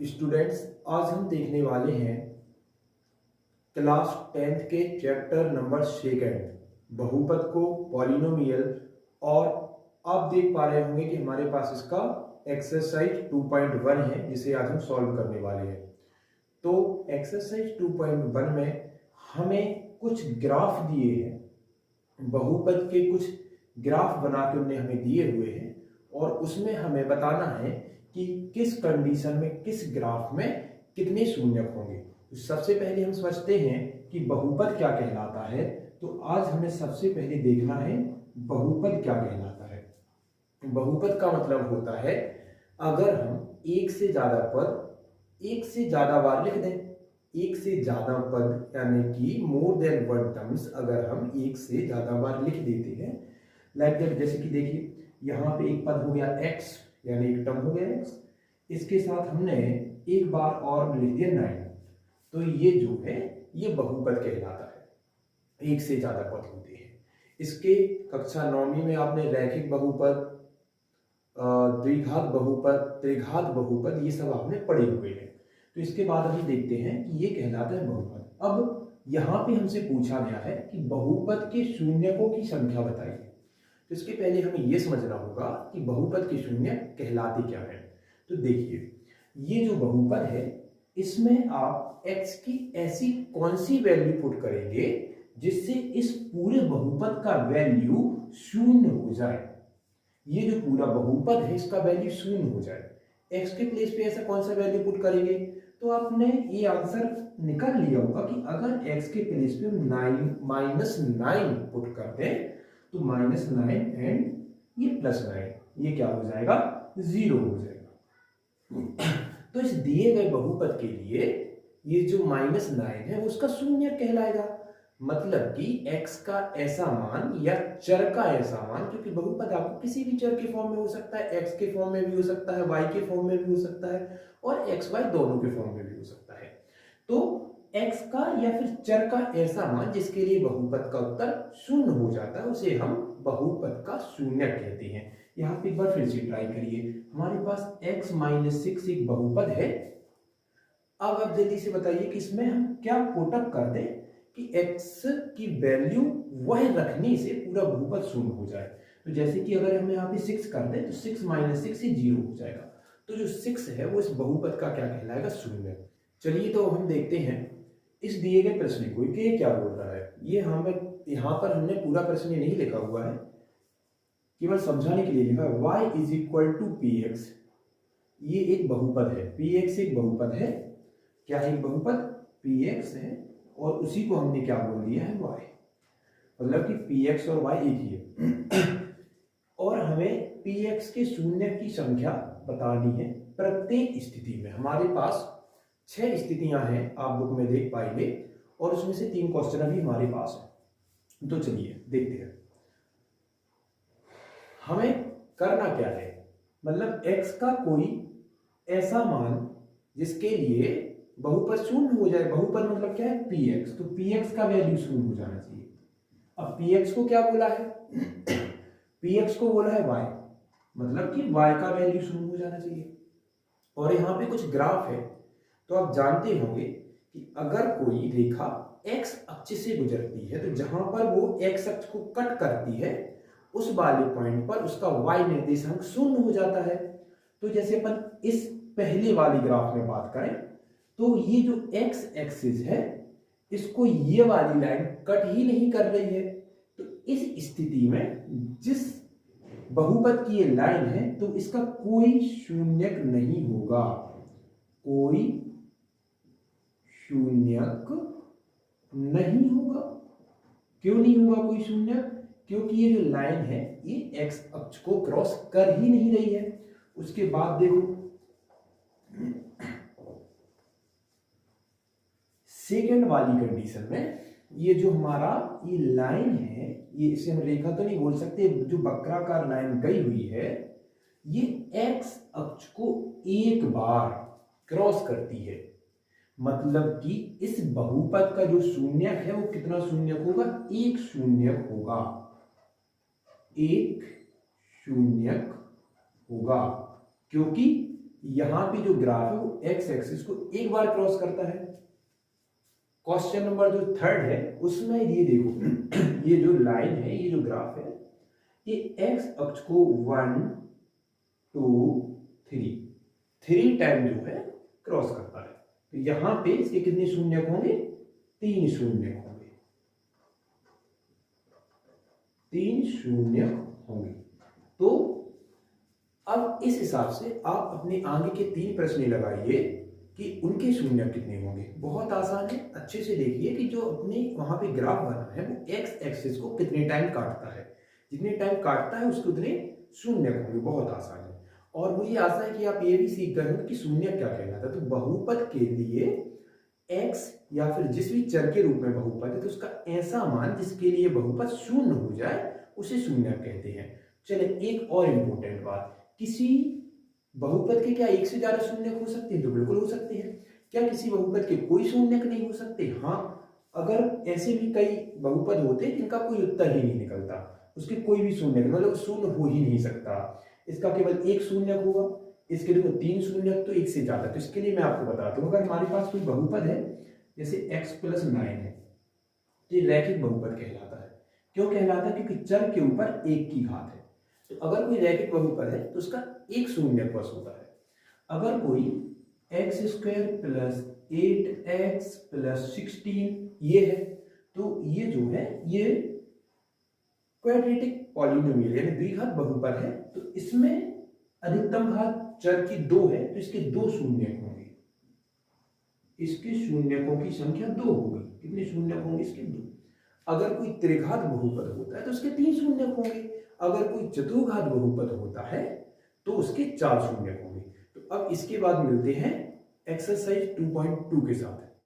Students, आज हम देखने वाले हैं क्लास 10th के चैप्टर नंबर 2 बहुपद को पॉलिनोमियल। और आप देख पा रहे होंगे कि हमारे पास इसका एक्सरसाइज 2.1 है जिसे आज हम सॉल्व करने वाले हैं। तो एक्सरसाइज 2.1 में हमें कुछ ग्राफ दिए हैं, बहुपद के कुछ ग्राफ बना के उन्हें हमें दिए हुए हैं और उसमें हमें बताना है कि किस कंडीशन में किस ग्राफ में कितने शून्यक होंगे। तो सबसे पहले हम समझते हैं कि बहुपद क्या कहलाता है। तो आज हमें सबसे पहले देखना है बहुपद क्या कहलाता है। बहुपद का मतलब होता है अगर हम एक से ज्यादा पद एक से ज्यादा बार लिख दें, एक से ज्यादा पद यानी कि मोर देन वन टर्म्स अगर हम एक से ज्यादा बार लिख देते हैं, लाइक दैट। जैसे कि देखिए यहाँ पे एक पद हो गया x यानी एक टर्म हो गया x, इसके साथ हमने एक बार और लिख दिया 9, तो ये जो है ये बहुपद कहलाता है। एक से ज्यादा पद होते हैं। इसके कक्षा 9वीं में आपने रैखिक बहुपद, द्विघात बहुपद, त्रिघात बहुपद ये सब आपने पढ़े हुए हैं। तो इसके बाद हम देखते हैं कि ये कहलाता है बहुपद। अब यहाँ पे हमसे पूछा गया है कि बहुपद के शून्यकों की संख्या बताइए। तो इसके पहले हमें यह समझना होगा कि बहुपद के शून्य कहलाते क्या है। तो देखिए ये जो बहुपद है इसमें आप x की ऐसी कौन सी वैल्यू पुट करेंगे जिससे इस पूरे बहुपद का वैल्यू शून्य हो जाए। ये जो पूरा बहुपद है इसका वैल्यू शून्य हो जाए। x के प्लेस पे ऐसा कौन सा वैल्यू पुट करेंगे, तो आपने ये आंसर निकाल लिया होगा कि अगर x के प्लेस पे हम -9 पुट करते हैं तो -9 एंड ये +9 ये क्या हो जाएगा, 0 हो जाएगा। तो इस दिए गए बहुपद के लिए ये जो -9 है उसका शून्य कहलाएगा। मतलब कि x का ऐसा मान या चर का ऐसा मान, क्योंकि बहुपद आपको किसी भी चर के फॉर्म में हो सकता है, x के फॉर्म में भी हो सकता है, y के फॉर्म में भी हो सकता है और x y दोनों के फॉर्म में भी हो सकता है। तो x का या फिर चर का ऐसा मान जिसके लिए बहुपद का उत्तर शून्य हो जाता है उसे हम बहुपद का शून्यक कहते हैं। यहाँ पे एक बार फिर से ट्राई करिए। हमारे पास x - 6 एक बहुपद है। अब आप जल्दी से बताइए कि इसमें हम क्या पुटअप कर दें कि x की वैल्यू वह रखने से पूरा बहुपद शून्य हो जाए। तो जैसे कि अगर हम यहाँ पे 6 कर दें तो 6 - 6 से 0 हो जाएगा। तो जो 6 है वो इस बहुपद का क्या कहलाएगा, शून्य। चलिए तो हम देखते हैं इस दिए गए प्रश्न को कि क्या बोल रहा है। ये हमें यहाँ पर हमने पूरा प्रश्न नहीं लिखा हुआ है, केवल समझाने के लिए लिखा है y = px। ये एक बहुपद है, px एक बहुपद है। क्या है एक बहुपद, px है और उसी को हमने क्या बोल दिया है, y। मतलब कि px और y एक ही है। और हमें px के शून्य की संख्या बतानी है प्रत्येक स्थिति में। हमारे पास 6 स्थितियां हैं, आप बुक में देख पाएंगे और उसमें से 3 क्वेश्चन अभी हमारे पास है। तो चलिए देखते हैं हमें करना क्या है। मतलब x का कोई ऐसा मान जिसके लिए बहुपद शून्य हो जाए। बहुपद मतलब क्या है, px। तो px का वैल्यू शून्य हो जाना चाहिए। अब px को क्या बोला है, px को बोला है y, मतलब कि y का वैल्यू शून्य हो जाना चाहिए। और यहाँ पे कुछ ग्राफ है, तो आप जानते होंगे कि अगर कोई रेखा x अक्ष से गुजरती है तो जहां पर वो x अक्ष को कट करती है उस वाले पॉइंट पर उसका y निर्देशांक शून्य हो जाता है। तो जैसे अपन इस पहले वाली ग्राफ में बात करें तो ये जो x एक्सिस है इसको ये वाली लाइन कट ही नहीं कर रही है। तो इस स्थिति में जिस बहुपद की ये लाइन है तो इसका कोई शून्यक नहीं होगा, कोई शून्यक नहीं होगा। क्यों नहीं होगा कोई शून्यक, क्योंकि ये जो लाइन है ये x अक्ष को क्रॉस कर ही नहीं रही है। उसके बाद देखो सेकेंड वाली कंडीशन में ये जो हमारा ये लाइन है, ये इसे हम रेखा तो नहीं बोल सकते, जो वक्राकार लाइन गई हुई है ये x अक्ष को एक बार क्रॉस करती है। मतलब कि इस बहुपद का जो शून्यक है वो कितना शून्यक होगा, एक शून्यक होगा, एक शून्यक होगा। क्योंकि यहां पे जो ग्राफ है वो एक्स एक्सिस को एक बार क्रॉस करता है। क्वेश्चन नंबर जो थर्ड है उसमें ये देखो ये जो लाइन है, ये जो ग्राफ है, ये एक्स अक्ष को 1 2 3 टाइम जो है क्रॉस करता है। तो यहां पे इसके कितने शून्यक होंगे? 3 शून्यक होंगे, 3 शून्यक होंगे। तो अब इस हिसाब से आप अपने आगे के 3 प्रश्न लगाइए कि उनके शून्यक कितने होंगे। बहुत आसान है, अच्छे से देखिए कि जो अपने वहां पे ग्राफ बना है वो एक्स एक्सिस को कितने टाइम काटता है, जितने टाइम काटता है उसके उतने शून्यक होंगे। बहुत आसान है। और मुझे आशा है कि आप ये भी सीख गए हो कि शून्यक क्या कहलाता है। तो बहुपद के लिए x या फिर जिस भी चर के रूप में बहुपद है तो उसका ऐसा मान जिसके लिए बहुपद शून्य हो जाए उसे शून्यक कहते हैं। चलिए एक और इंपॉर्टेंट बात, किसी बहुपद के क्या एक से ज्यादा शून्यक हो सकते हैं? तो बिल्कुल हो सकते हैं। क्या किसी बहुपद के कोई शून्यक नहीं हो सकते? हाँ, अगर ऐसे भी कई बहुपद होते हैं जिनका कोई उत्तर ही नहीं निकलता, उसके कोई भी शून्यक मतलब शून्य हो ही नहीं सकता, इसका केवल एक शून्यक होगा, इसके लिए 3 शून्यक तो एक से ज्यादा। तो इसके लिए मैं आपको बताता हूँ, अगर हमारे पास कोई बहुपद है जैसे x + 9 है, ये रैखिक बहुपद कहलाता है। क्यों कहलाता है? क्योंकि चर के ऊपर 1 की घात है। तो अगर कोई रैखिक बहुपद है तो उसका एक शून्यक बस होता है। अगर कोई x² + 8x + 16 ये है, तो ये जो है ये क्वाड्रेटिक पॉलिनोमियल यानी द्विघात बहुपद है। तो इसमें अधिकतम घात चर की 2 है तो इसके 2 शून्यक होंगे, इसके शून्यकों की संख्या 2 होगी। कितने शून्यक होंगे? इसके 2। अगर कोई त्रिघात बहुपद होता है तो उसके 3 शून्यक होंगे। अगर कोई चतुर्घात बहुपद होता है तो उसके 4 शून्यक होंगे। तो अब इसके बाद मिलते हैं एक्सरसाइज 2.2 के साथ।